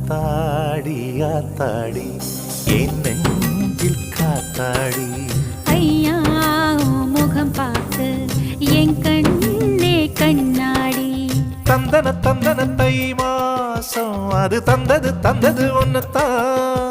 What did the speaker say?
ஆத்தாடி ஆத்தாடி என் நெஞ்சில் காத்தாடி ஐயா முகம் பார்த்து என் கண்ணே கண்ணாடி தந்தன தந்தன தை மாசம் அது தந்தது ஒன்னத்தான்